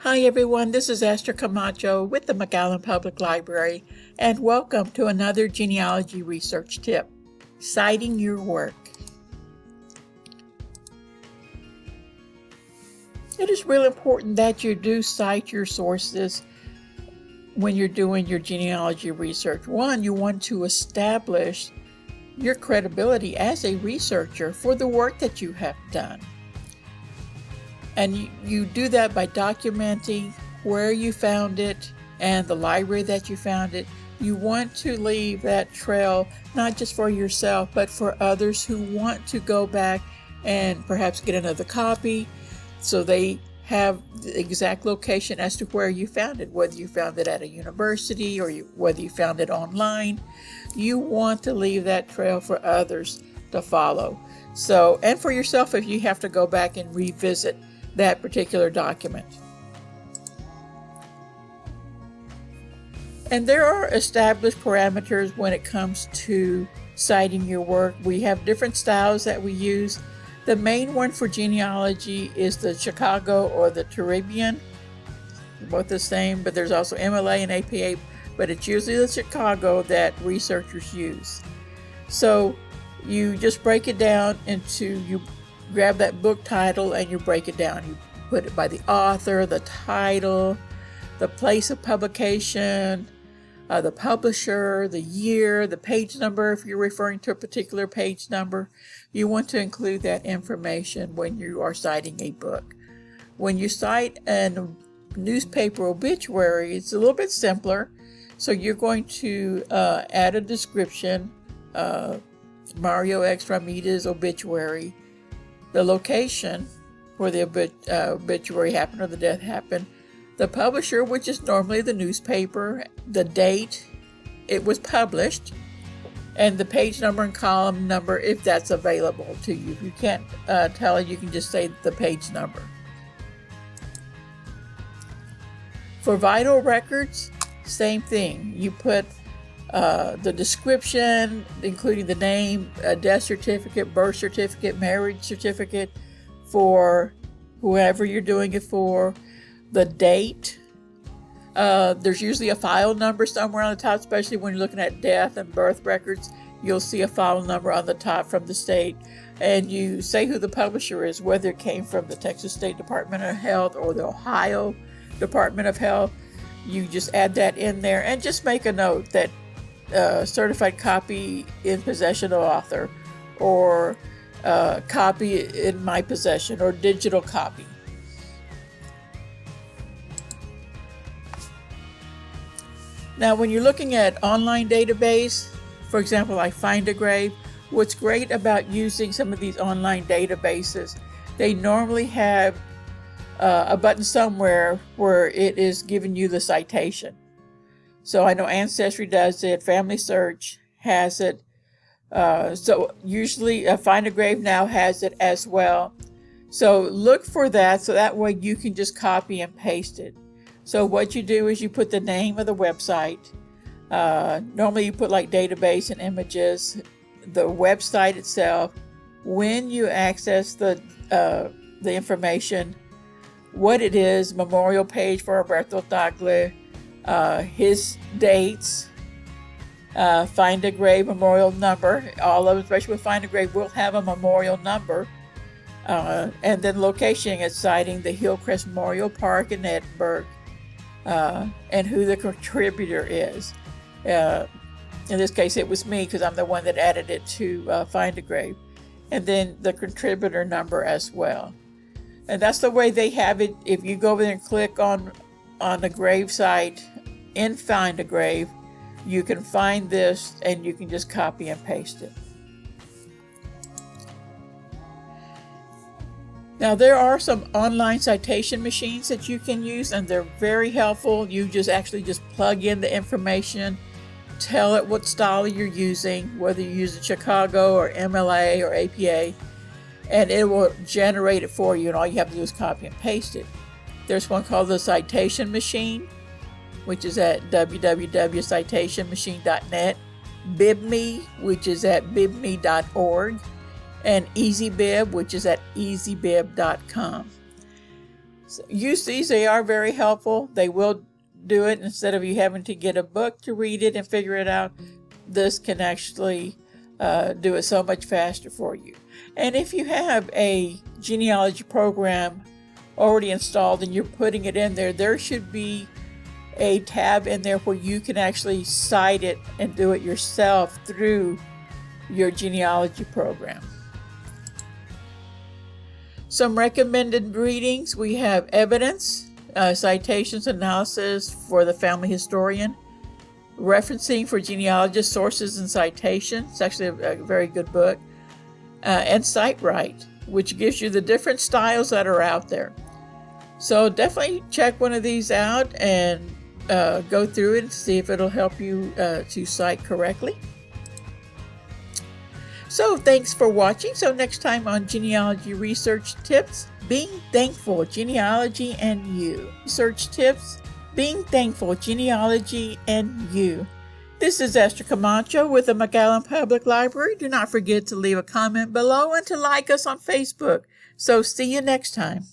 Hi everyone, this is Esther Camacho with the McAllen Public Library, and welcome to another genealogy research tip, citing your work. It is really important that you do cite your sources when you're doing your genealogy research. One, you want to establish your credibility as a researcher for the work that you have done. And you do that by documenting where you found it and the library that you found it. You want to leave that trail not just for yourself, but for others who want to go back and perhaps get another copy so they have the exact location as to where you found it, whether you found it at a university or whether you found it online. You want to leave that trail for others to follow. So, and for yourself if you have to go back and revisit that particular document. And there are established parameters when it comes to citing your work. We have different styles that we use. The main one for genealogy is the Chicago or the Caribbean. Both the same, but there's also MLA and APA, but it's usually the Chicago that researchers use. So you just break it down into, you grab that book title and you break it down. You put it by the author, the title, the place of publication, the publisher, the year, the page number if you're referring to a particular page number. You want to include that information when you are citing a book. When you cite a newspaper obituary, it's a little bit simpler. So you're going to add a description, Mario X Ramirez obituary, the location where the obituary happened or the death happened, the publisher, which is normally the newspaper, the date it was published, and the page number and column number if that's available to you. If you can't tell it, you can just say the page number. For vital records, same thing. You put the description, including the name, death certificate, birth certificate, marriage certificate for whoever you're doing it for, the date. There's usually a file number somewhere on the top, especially when you're looking at death and birth records. You'll see a file number on the top from the state, and you say who the publisher is, whether it came from the Texas State Department of Health or the Ohio Department of Health. You just add that in there and just make a note that certified copy in possession of author, or copy in my possession, or digital copy. Now, when you're looking at online database, for example, like findagrave, what's great about using some of these online databases, they normally have a button somewhere where it is giving you the citation. So I know Ancestry does it, Family Search has it. So usually findagrave now has it as well. So look for that, so that way you can just copy and paste it. So what you do is you put the name of the website. Normally you put like database and images, the website itself, when you access the information, what it is, memorial page for Alberto Tagle, his dates, findagrave memorial number. All of them, especially with findagrave, will have a memorial number. And then location at Citing, the Hillcrest Memorial Park in Edinburgh, and who the contributor is. In this case, it was me because I'm the one that added it to findagrave. And then the contributor number as well. And that's the way they have it. If you go over there and click on the grave site in findagrave, you can find this and you can just copy and paste it. Now, there are some online citation machines that you can use, and they're very helpful. You just plug in the information, tell it what style you're using, whether you use Chicago or MLA or APA, and it will generate it for you, and all you have to do is copy and paste it. There's one called the Citation Machine, which is at www.citationmachine.net, BibMe, which is at bibme.org, and EasyBib, which is at easybib.com. So use these. They are very helpful. They will do it instead of you having to get a book to read it and figure it out. This can actually do it so much faster for you. And if you have a genealogy program already installed and you're putting it in there, there should be a tab in there where you can actually cite it and do it yourself through your genealogy program. Some recommended readings. We have Evidence, Citations, Analysis for the Family Historian, Referencing for Genealogists, Sources and Citations. It's actually a very good book. And Cite, which gives you the different styles that are out there. So definitely check one of these out and go through it and see if it'll help you to cite correctly. So thanks for watching. So next time on Genealogy Research Tips, Being Thankful, Genealogy and You. Research Tips, Being Thankful, Genealogy and You. This is Esther Camacho with the McAllen Public Library. Do not forget to leave a comment below and to like us on Facebook. So see you next time.